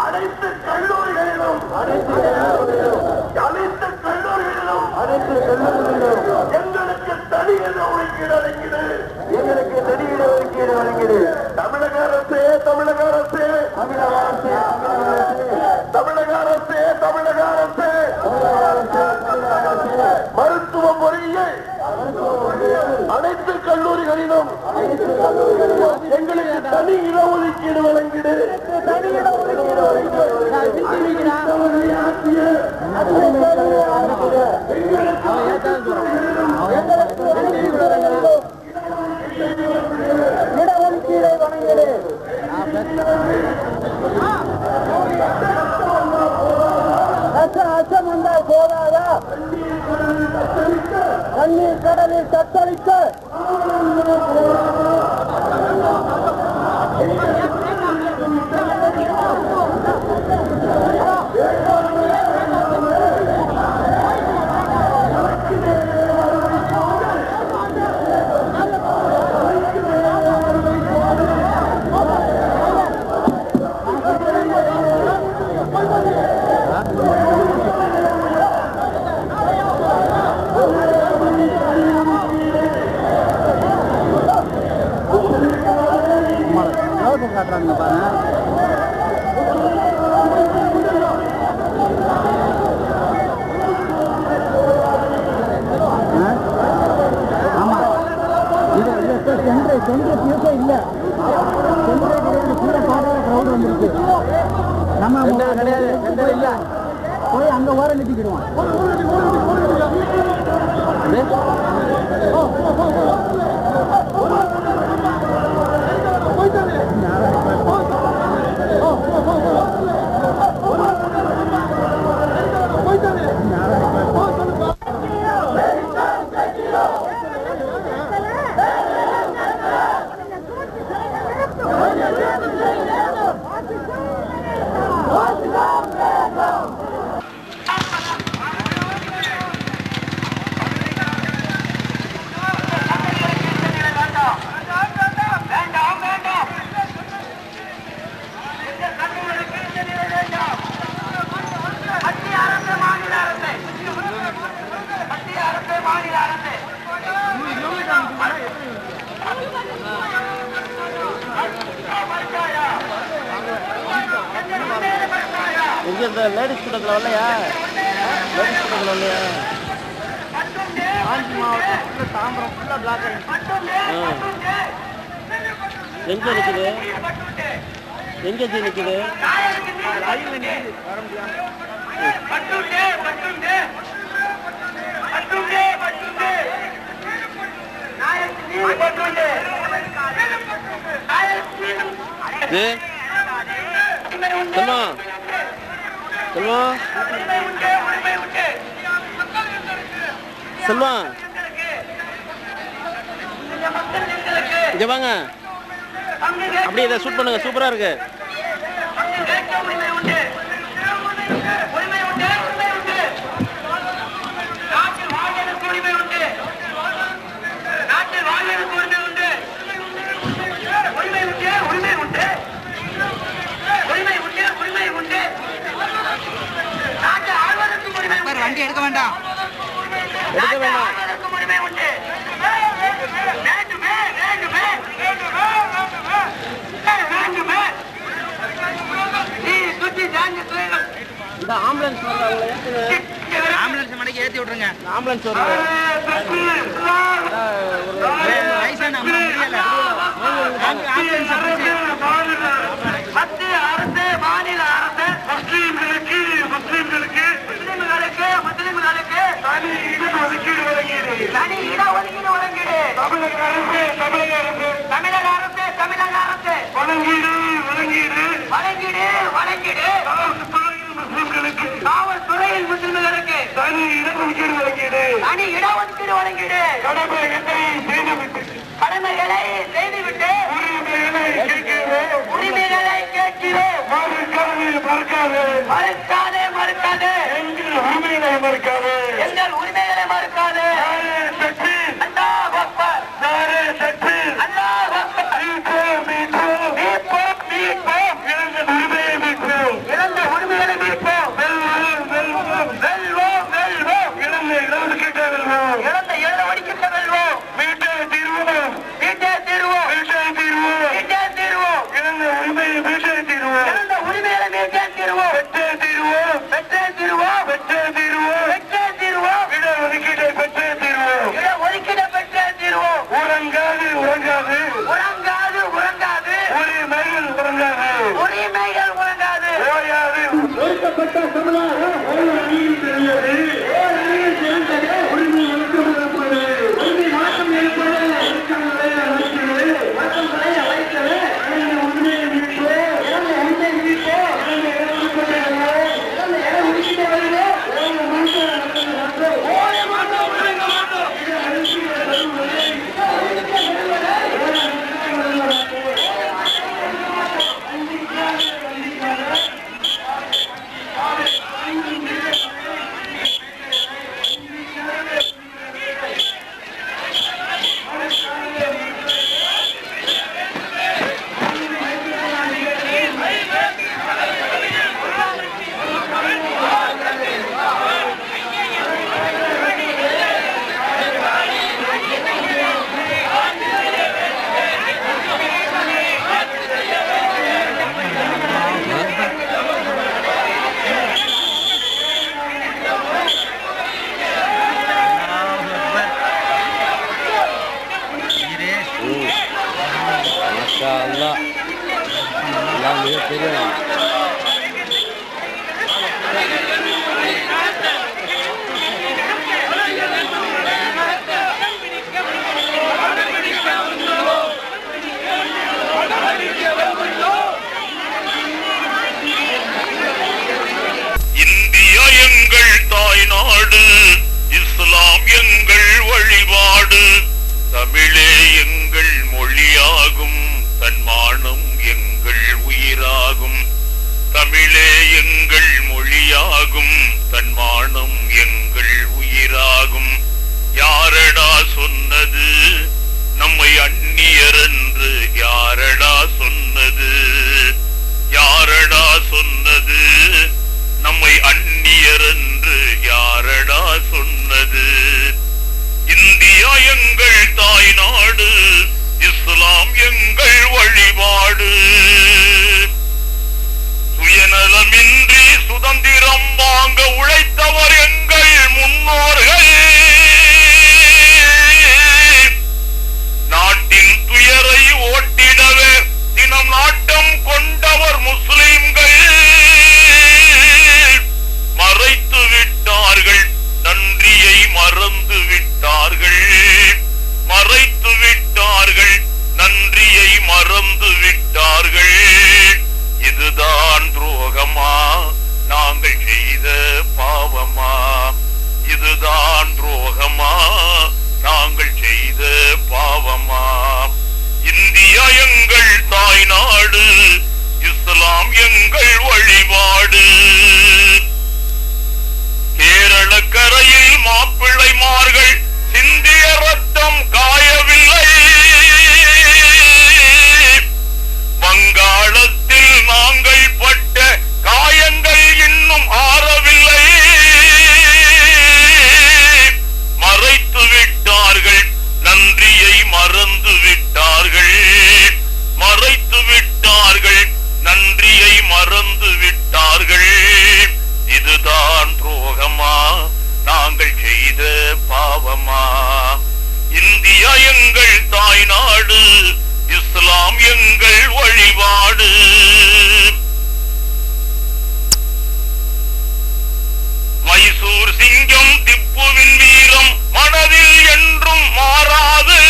அனைத்து கல்லூரிகளிலும் எங்களுக்கு தனி ஒதுக்கீடு வழங்கிடு. தமிழக அரசு மருத்துவ பொறியியல் அனைத்து கல்லூரிகளிலும் எங்களுக்கு தனி இடஒதுக்கீடு வழங்கிடு. இடஒதுக்கீடை வழங்கிடு. அச்சம் வந்தால் போதாதா? தண்ணீர் கடலில் தத்தளிக்க காட்டுறாங்க பாருங்க. ஆமா இது சென்ற தீர்ப்பே இல்லை. சென்ற கூட பாடுற கிரௌட் வந்துருக்கு. நம்ம கிடையாது சென்ற இல்லை. போய் அங்க ஓரம் நிறுத்திக்கிடுவோம். லேடிஸ் கூட்டத்தில் வரலையா? லேடிஸ் கூட்டத்தில் வரலையா? காஞ்சி மாவட்டம் தாம்பரம் ஃபுல்லாக பிளாக் எங்கே நிற்குது? எங்கே நிற்குது? செல்வம் இங்க வாங்க. அப்படியே இதை ஷூட் பண்ணுங்க. சூப்பரா இருக்கு. வண்டி எடுக்க வேண்டாம். இந்த ஆம்புலன்ஸ் ஆம்புலன்ஸ் மணிக்கு ஏற்றி விட்டுருங்க. ஆம்புலன்ஸ் மத்திய அரசு மாநில அரசு முஸ்லிம்களுக்கு முஸ்லிம்களுக்கு தனி இடஒதுக்கீடு வழங்கிடு. தமிழக அரசு வழங்கிடு. காவல்துறையில் முஸ்லிம்களுக்கு தனி இடஒதுக்கீடு வழங்கிடு. கடமைகளை செய்துவிட்டு உரிமைகளை கேட்கிறேன். மறுக்காதே எங்கள் உரிமைகளை மறுக்காதே. அல்லாஹ் அக்பர். அல்லாஹ் அக்பர். உறங்காது உறங்காது உறங்காது உரிமைகள் உறங்காது உரிமைகள் உறங்காது ஓயாது ஒடுக்கப்பட்ட சமுதாயம் தெரியாது உரிமை வழக்கம் உரிமை வழக்கம் இந்தியா எங்கள் தாய்நாடு, இஸ்லாம் எங்கள் வழிபாடு, தமிழே எங்கள் மொழியாகும், தன்மானம் எங்கள் உயிராகும். தமிழே எங்கள் மொழியாகும், தன்மானம் எங்கள் உயிராகும். யாரடா சொன்னது நம்மை அந்நியர் என்று? யாரடா சொன்னது? யாரடா சொன்னது நம்மை அந்நியர் என்று? யாரடா சொன்னது? இந்தியா எங்கள் தாய்நாடு, இஸ்லாம் எங்கள் வழிபாடு. சுயநலமின்றி சுதந்திரம் வாங்க உழைத்தவர் எங்கள் முன்னோர்கள். நாட்டின் துயரை ஓட்டிடவே தினம் நாட்டம் கொண்டவர் முஸ்லிம்கள். மறைத்து விட்டார்கள், நன்றியை மறந்து விட்டார்கள். மறைத்து விட்டார்கள், நன்றியை மறந்து விட்டார்கள். இதுதான் துரோகமா? நாங்கள் செய்த பாவமா? இதுதான் துரோகமா? நாங்கள் செய்த பாவமா? இந்தியா எங்கள் தாய்நாடு, இஸ்லாம் எங்கள் வழிபாடு. கேரள கரையில் மாப்பிள்ளைமார்கள் சிந்திய ரத்தம் காயவில்லை. வங்காளத்தில் நாங்கள் பட்ட காயங்கள் இன்னும் ஆறவில்லை. மறைத்து விட்டார்கள், நன்றியை மறந்து விட்டார்கள். மறைத்து விட்டார்கள், நன்றியை மறந்து விட்டார்கள். இதுதான் துரோகமா? நாங்கள் செய்த பாவமா? இந்தியா எங்கள் தாய்நாடு, இஸ்லாம் எங்கள் வழிபாடு. மைசூர் சிங்கம் திப்புவின் வீரம் மனதில் என்றும் மாறாது.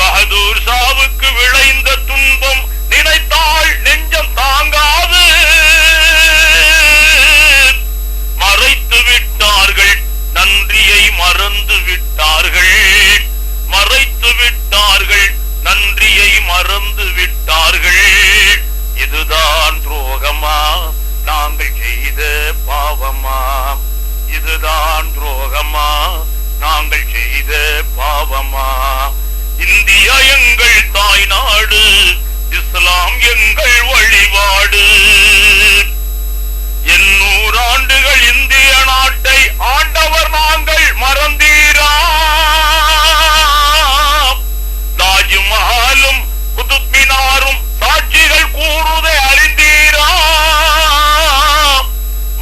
பகதூர் ஷாவுக்கு விளைந்த துன்பம் நினைத்தால் நெஞ்சம் தாங்காது. மறைத்து விட்டார்கள், நன்றியை மறந்து விட்டார்கள். மறைத்து விட்டார்கள், நன்றியை மறந்து விட்டார்கள். இதுதான் துரோகமா? நாங்கள் செய்த பாவமா? இதுதான் துரோகமா? நாங்கள் செய்த பாவமா? இந்தியா எங்கள் தாய்நாடு, இஸ்லாம் எங்கள் வழிபாடு. 800 ஆண்டுகள் இந்திய நாட்டை ஆண்டவர் நாங்கள் மறந்தீரா? தாஜ்மஹாலும் குதுப் மினாரும் சாட்சிகள் கூறுதை அறிந்தீரா?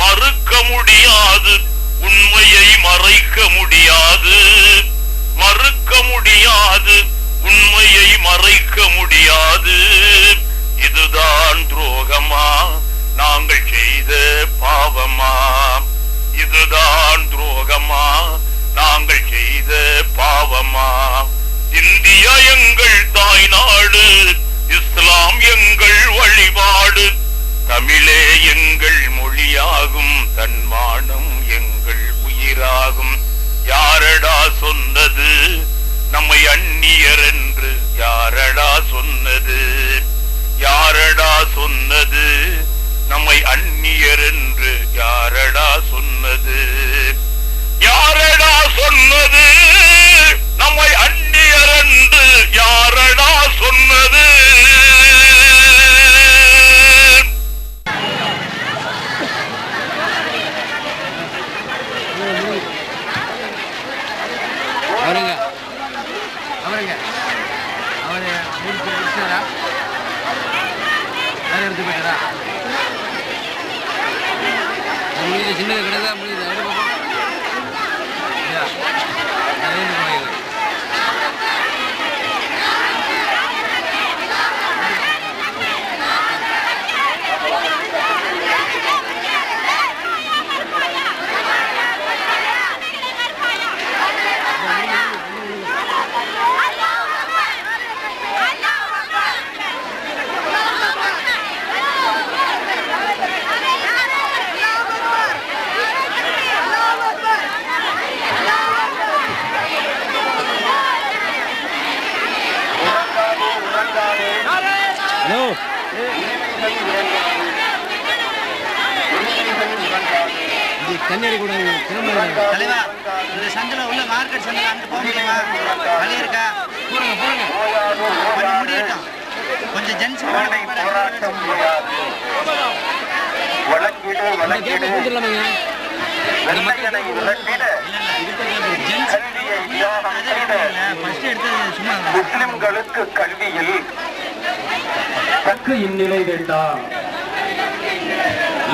மறுக்க முடியாது, உண்மையை மறைக்க முடியாது. மறுக்க முடியாது, உண்மையை மறைக்க முடியாது. இதுதான் துரோகமா, நாங்கள் செய்த பாவமா? இதுதான் துரோகமா, நாங்கள் செய்த பாவமா? இந்தியா எங்கள் தாய் நாடு, இஸ்லாம் எங்கள் வழிபாடு, தமிழே எங்கள் மொழியாகும், தன்மானம் எங்கள் உயிராகும். யாரடா சொன்னது நம்மை அந்நியர் என்று? யாரடா சொன்னது? யாரடா சொன்னது நம்மை அந்நியர் என்று? யாரடா சொன்னது? யாரடா சொன்னது நம்மை அந்நியர் என்று? யாரடா சொன்னது? அவருங்க அவருங்க அவரு முடிச்சாரா? வேற எடுத்து போயிட்டாரா? முடியுது, சின்ன கடை தான் முடியுது. அப்படி பார்ப்போம். நிறைய கிடையாது. கண்ணாடி கூட தலைவா, இந்த சந்தில உள்ள மார்க்கெட் சந்தில அங்க போக முடியுமா? வழி இருக்கா? போடுங்க போடுங்க, கொஞ்சம் முடியட்டும். கொஞ்சம் ஜென்ஸ் போராட்டம் முடியாது. வழங்கிடு வழங்கிடு வெள்ளையனை விரட்டிட கல்வியை தியாகம் செய்த முஸ்லிம்களுக்கு கல்வியில் தக்கு இந்நிலை வேண்டாம்.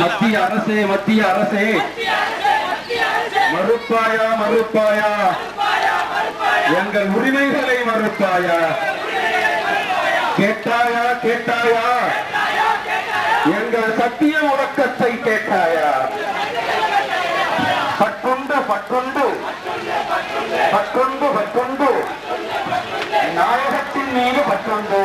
மத்திய அரசே மத்திய அரசே, மறுப்பாயா மறுப்பாயா? எங்கள் உரிமைகளை மறுப்பாயா? கேட்டாயா கேட்டாயா? எங்கள் சத்திய முழக்கத்தை கேட்டாயா? பட்டுண்டு பட்டுண்டு பட்டுண்டு பட்டுண்டு நாயகத்தின் மீது பட்டுண்டு.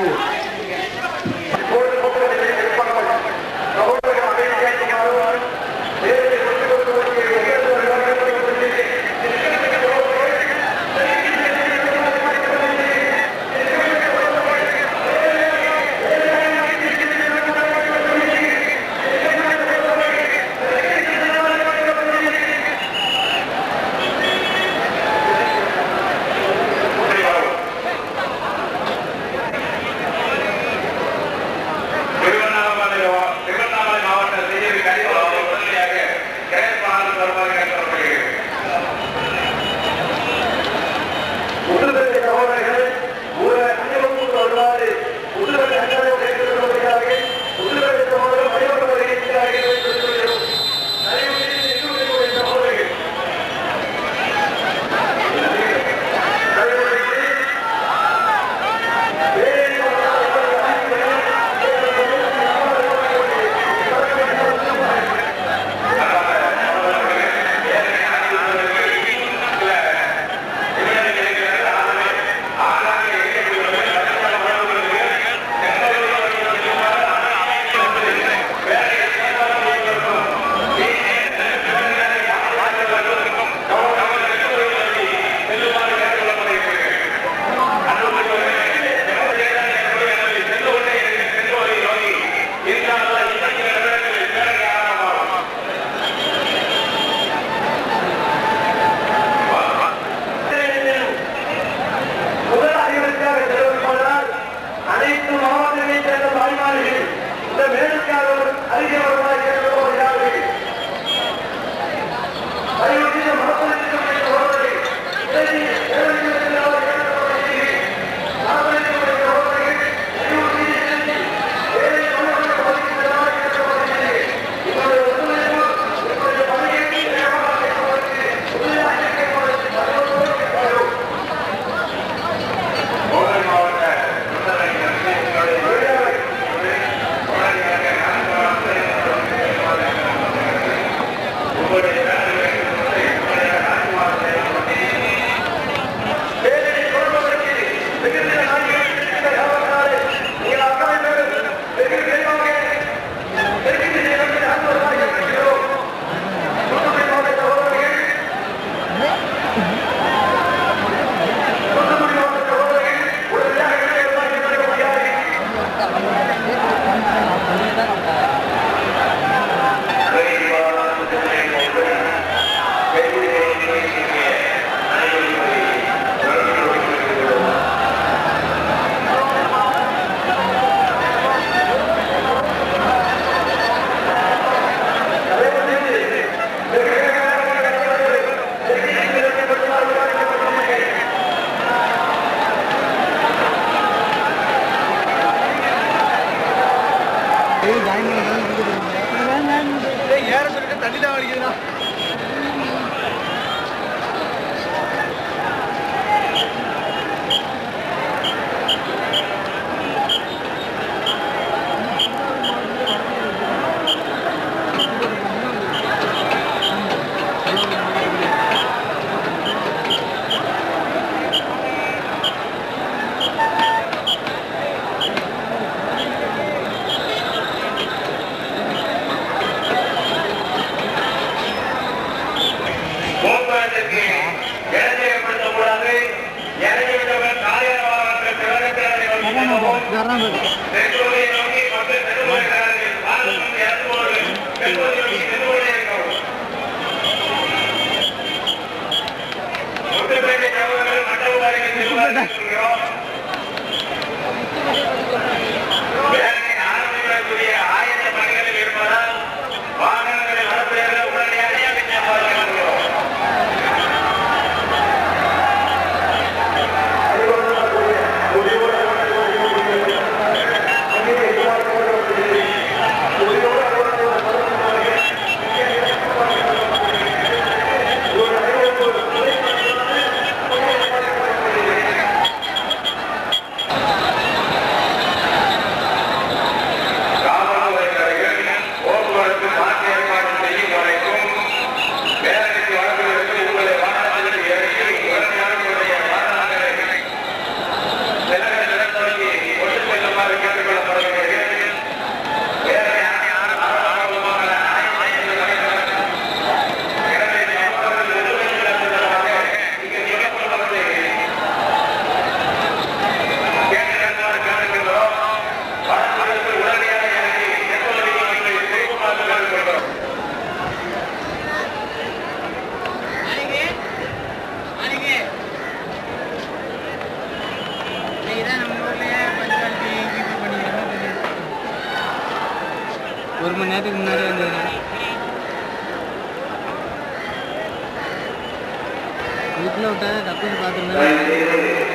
ஏற சொல்லிட்டு தண்ணி தான் வலிக்குதுண்ணா. போக்குவரத்திற்கு இடத்தை ஏற்படுத்தக்கூடாது. இறங்கிவிட்டவர் காலியான வாகனத்தை பிரவேசத்தை நோக்கி செல்லவும், பெற்றோரை நோக்கி மற்ற பெருமுறைக்காரர்கள் வாகனம் இறங்குவோர்கள் பெற்றோரை நோக்கி சென்று கொண்டே இருக்கவும். முத்துப்பேட்டை சகோதரர்கள் மண்டபவாரிகள் செல்வார்கள். வேலையின் ஆரம்பிக்கக்கூடிய ஆயத்த பணிகளில் இருப்பதால் வாகனங்களை நடத்துவதை உடனடியாக நியமிக்கப்படுகிறோம். ஒரு மணி நேரத்துக்கு முன்னாடி வந்தது. வீட்டில் விட்டாங்க தப்பு பார்த்துருந்தேன்.